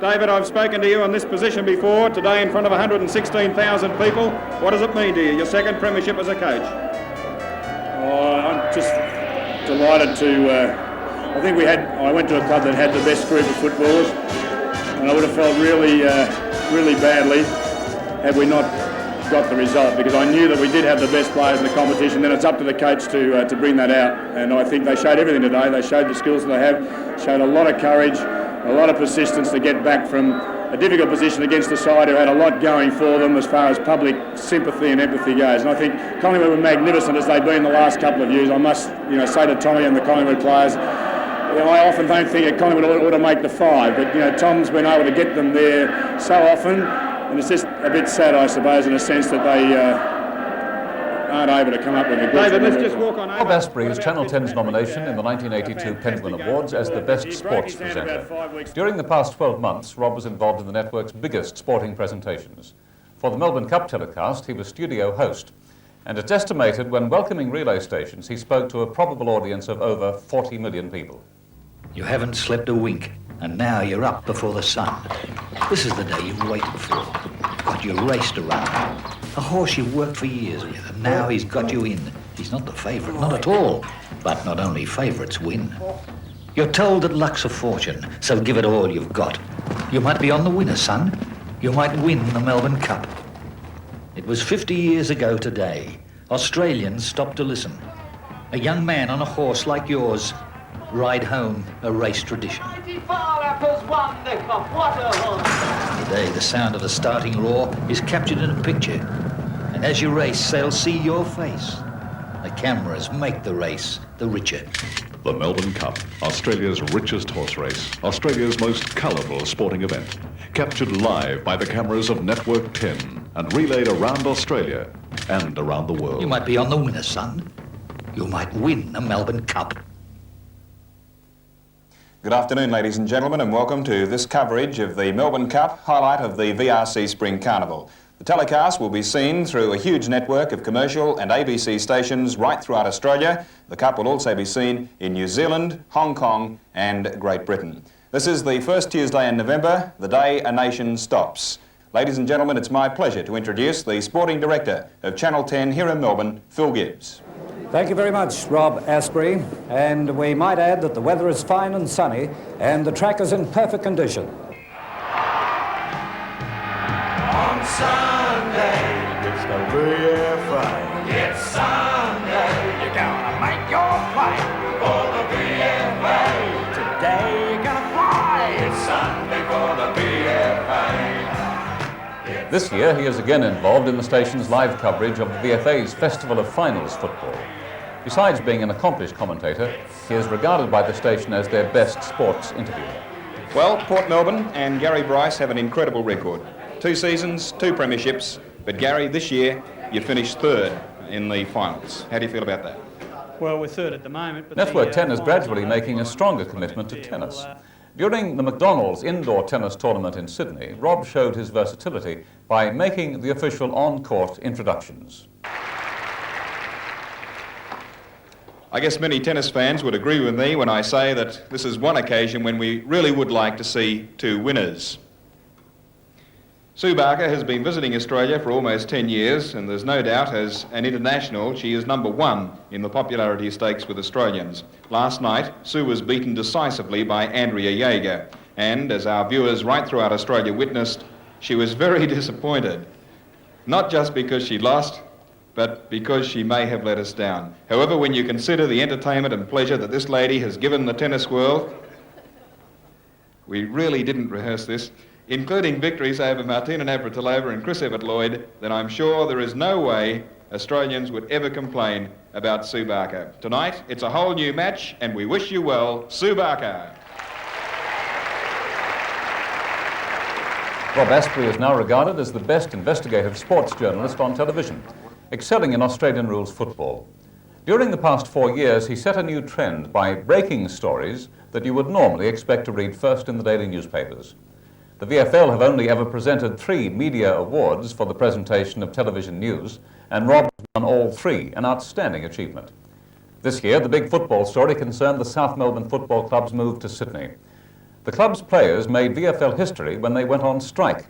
David, I've spoken to you on this position before, today in front of 116,000 people. What does it mean to you, your second premiership as a coach? I'm just delighted to... I went to a club that had the best group of footballers, and I would have felt really badly had we not got the result, because I knew that we did have the best players in the competition. Then it's up to the coach to bring that out, and I think they showed everything today. They showed the skills that they have, showed a lot of courage, a lot of persistence to get back from a difficult position against a side who had a lot going for them as far as public sympathy and empathy goes. And I think Collingwood were magnificent as they've been the last couple of years. I must say to Tommy and the Collingwood players, I often don't think that Collingwood ought to make the five, but Tom's been able to get them there so often, and it's just a bit sad, I suppose, in a sense that they aren't able to come up with a good... David, let's just walk on over. Rob Astbury's Channel 10's nomination in the 1982 Penguin Awards as the best sports presenter. During the past 12 months, Rob was involved in the network's biggest sporting presentations. For the Melbourne Cup telecast, he was studio host. And it's estimated when welcoming relay stations, he spoke to a probable audience of over 40 million people. You haven't slept a wink, and now you're up before the sun. This is the day you've waited for. Got your race to run. A horse you've worked for years with, and now he's got you in. He's not the favourite, not at all. But not only favourites win. You're told that luck's a fortune, so give it all you've got. You might be on the winner, son. You might win the Melbourne Cup. It was 50 years ago today. Australians stopped to listen. A young man on a horse like yours ride home a race tradition. 94 apples won the cup. What a horse! Today, the sound of the starting roar is captured in a picture. And as you race, they'll see your face. The cameras make the race the richer. The Melbourne Cup, Australia's richest horse race, Australia's most colourful sporting event. Captured live by the cameras of Network 10 and relayed around Australia and around the world. You might be on the winner, son. You might win the Melbourne Cup. Good afternoon, ladies and gentlemen, and welcome to this coverage of the Melbourne Cup, highlight of the VRC Spring Carnival. The telecast will be seen through a huge network of commercial and ABC stations right throughout Australia. The Cup will also be seen in New Zealand, Hong Kong and Great Britain. This is the first Tuesday in November, the day a nation stops. Ladies and gentlemen, it's my pleasure to introduce the Sporting Director of Channel 10 here in Melbourne, Phil Gibbs. Thank you very much, Rob Astbury. And we might add that the weather is fine and sunny and the track is in perfect condition. On Sunday, it's the VFA. It's Sunday, you're gonna make your play for the VFA. Today you're gonna fly. It's Sunday for the VFA. This year, he is again involved in the station's live coverage of the VFA's Festival of Finals football. Besides being an accomplished commentator, he is regarded by the station as their best sports interviewer. Well, Port Melbourne and Gary Bryce have an incredible record. 2 seasons, 2 premierships, but Gary, this year you finished third in the finals. How do you feel about that? Well, we're third at the moment. But Network 10 is gradually making a stronger commitment to tennis. During the McDonald's indoor tennis tournament in Sydney, Rob showed his versatility by making the official on-court introductions. I guess many tennis fans would agree with me when I say that this is one occasion when we really would like to see 2 winners. Sue Barker has been visiting Australia for almost 10 years, and there's no doubt as an international she is number 1 in the popularity stakes with Australians. Last night, Sue was beaten decisively by Andrea Jaeger, and as our viewers right throughout Australia witnessed, she was very disappointed. Not just because she lost, but because she may have let us down. However, when you consider the entertainment and pleasure that this lady has given the tennis world, we really didn't rehearse this, including victories over Martina Navratilova and Chris Evert-Lloyd, then I'm sure there is no way Australians would ever complain about Sue Barker. Tonight, it's a whole new match, and we wish you well, Sue Barker. Rob Astbury is now regarded as the best investigative sports journalist on television, excelling in Australian rules football. During the past 4 years, he set a new trend by breaking stories that you would normally expect to read first in the daily newspapers. The VFL have only ever presented 3 media awards for the presentation of television news, and Rob has won all 3, an outstanding achievement. This year, the big football story concerned the South Melbourne Football Club's move to Sydney. The club's players made VFL history when they went on strike.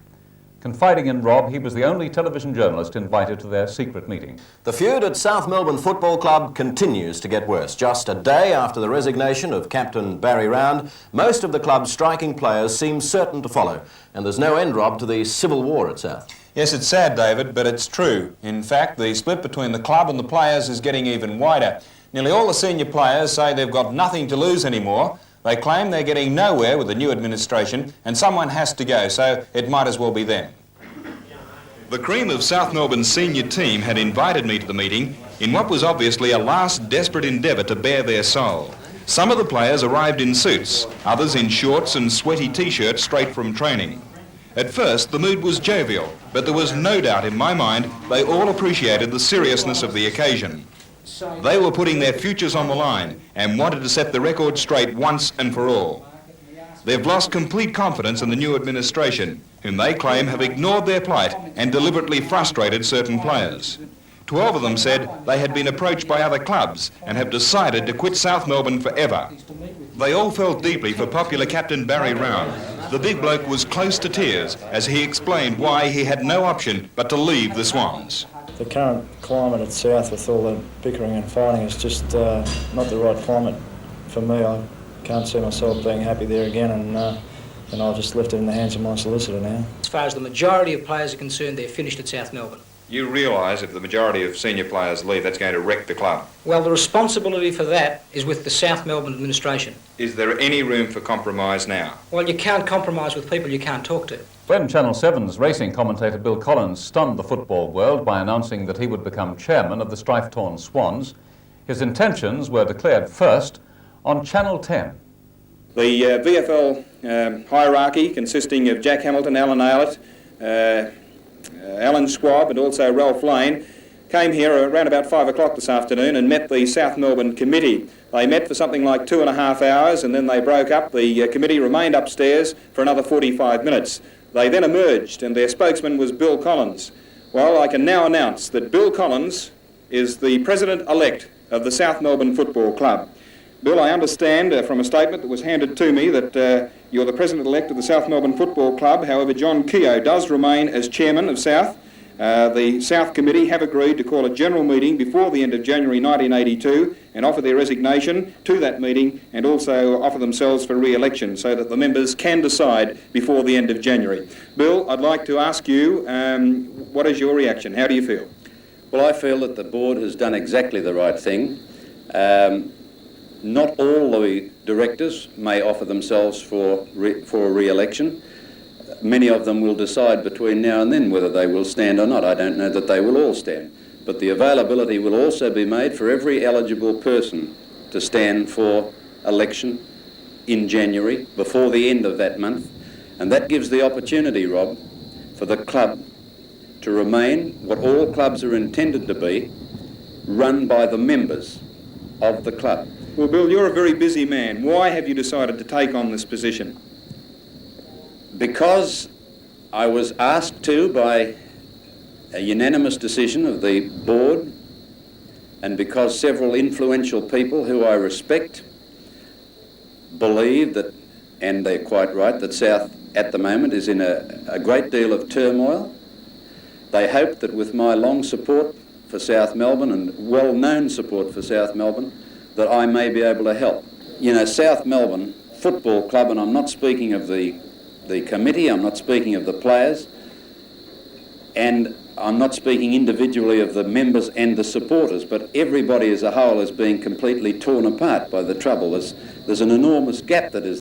Confiding in Rob, he was the only television journalist invited to their secret meeting. The feud at South Melbourne Football Club continues to get worse. Just a day after the resignation of Captain Barry Round, most of the club's striking players seem certain to follow. And there's no end, Rob, to the civil war at South. Yes, it's sad, David, but it's true. In fact, the split between the club and the players is getting even wider. Nearly all the senior players say they've got nothing to lose anymore. They claim they're getting nowhere with the new administration, and someone has to go, so it might as well be them. The cream of South Melbourne's senior team had invited me to the meeting in what was obviously a last desperate endeavour to bare their soul. Some of the players arrived in suits, others in shorts and sweaty T-shirts straight from training. At first, the mood was jovial, but there was no doubt in my mind they all appreciated the seriousness of the occasion. They were putting their futures on the line and wanted to set the record straight once and for all. They've lost complete confidence in the new administration, whom they claim have ignored their plight and deliberately frustrated certain players. 12 of them said they had been approached by other clubs and have decided to quit South Melbourne forever. They all felt deeply for popular Captain Barry Round. The big bloke was close to tears as he explained why he had no option but to leave the Swans. The current climate at South with all the bickering and fighting is just not the right climate for me. I can't see myself being happy there again, and I'll just left it in the hands of my solicitor now. As far as the majority of players are concerned, they're finished at South Melbourne. You realise if the majority of senior players leave, that's going to wreck the club. Well, the responsibility for that is with the South Melbourne administration. Is there any room for compromise now? Well, you can't compromise with people you can't talk to. When Channel 7's racing commentator Bill Collins stunned the football world by announcing that he would become chairman of the strife-torn Swans, his intentions were declared first on Channel 10. The VFL hierarchy, consisting of Jack Hamilton, Alan Aylett, Alan Schwab and also Ralph Lane, came here around about 5 o'clock this afternoon and met the South Melbourne committee. They met for something like 2.5 hours and then they broke up. The committee remained upstairs for another 45 minutes. They then emerged and their spokesman was Bill Collins. Well, I can now announce that Bill Collins is the president-elect of the South Melbourne Football Club. Bill, I understand from a statement that was handed to me that you're the president-elect of the South Melbourne Football Club. However, John Keogh does remain as chairman of South. The South Committee have agreed to call a general meeting before the end of January 1982 and offer their resignation to that meeting and also offer themselves for re-election so that the members can decide before the end of January. Bill, I'd like to ask you, what is your reaction? How do you feel? Well, I feel that the board has done exactly the right thing. Not all the directors may offer themselves for a re-election. Many of them will decide between now and then whether they will stand or not. I don't know that they will all stand. But the availability will also be made for every eligible person to stand for election in January, before the end of that month. And that gives the opportunity, Rob, for the club to remain what all clubs are intended to be, run by the members of the club. Well, Bill, you're a very busy man. Why have you decided to take on this position? Because I was asked to by a unanimous decision of the board, and because several influential people who I respect believe that, and they're quite right, that South at the moment is in a great deal of turmoil. They hope that with my long support for South Melbourne and well-known support for South Melbourne, that I may be able to help. You know, South Melbourne Football Club, and I'm not speaking of the committee, I'm not speaking of the players, and I'm not speaking individually of the members and the supporters, but everybody as a whole is being completely torn apart by the trouble. There's an enormous gap that is